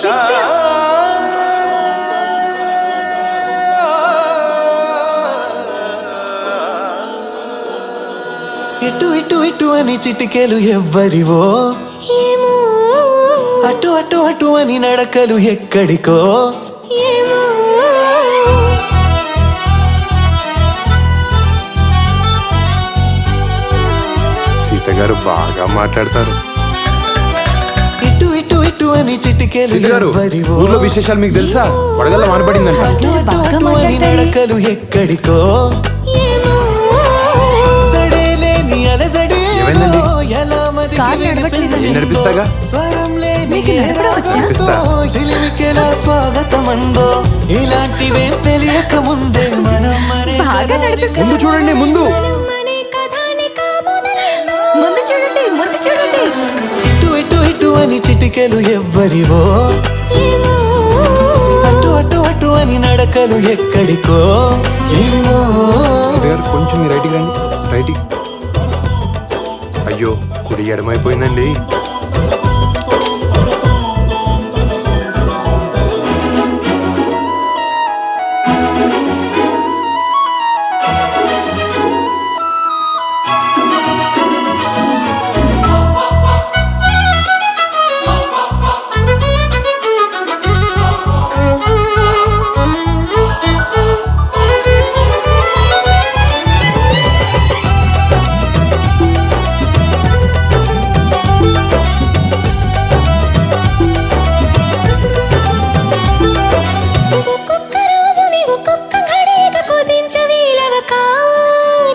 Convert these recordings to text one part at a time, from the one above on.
ఇటు ఇటు ఇటు అని చిటికెలు ఎవ్వరివో, అటు అటు అటు అని నడకలు ఎక్కడికో. సీత గారు బాగా మాట్లాడతారు. ఇటు ఇటు ఇటు అని చిటికెలు ఎవ్వరివో, ఊర్లో విశేషాలు మీకు తెలుసా? వడగల్ల మానబడిందంట. అటు అటు అటు అని నడకలు ఎక్కడికో. నడిపిస్తాగా. స్వాగతమందో ఇలాంటివేం తెలియక ముందే మనం ముందు చూడండి, ముందు చూడండి, ముందు చూడండి. ఇటు ఇటు ఇటు అని చిటికెలు ఎవ్వరివో, అటు అటు అటు అని నడకలు ఎక్కడికో. ఏమో కొంచెం రైట్కి రండి, రైట్కి. అయ్యో కుడి ఎడమైపోయిందండి.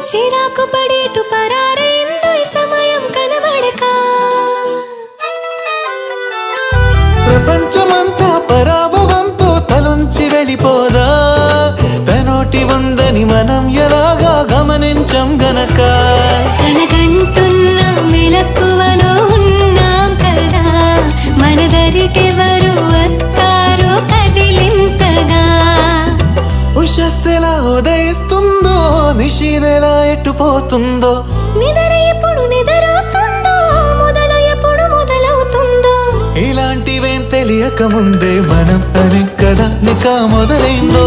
చిరాకు పడేటు పరారైందో ఈ సమయం కనబడక. ప్రపంచమంతా పరాభవంతో తలుంచి వెళ్ళిపోదా, తనోటి ఉందని మనం ఎలాగా గమనించం గనక. కలగంటున్న మెలకువలో ఉన్నాం కదా, మన దరికెవరు వస్తారో కదిలించగా. ఉషస్సెలా ఉదయిస్తుందో, నిషీదెలా ఎట్టుపోతుందో, నిద్ర ఎప్పుడు నిద్రవుతుందో, మొదలు ఎప్పుడు మొదలవుతుందో. ఇలాంటివేం తెలియక ముందే మనం అని కదా నిక మొదలైందో.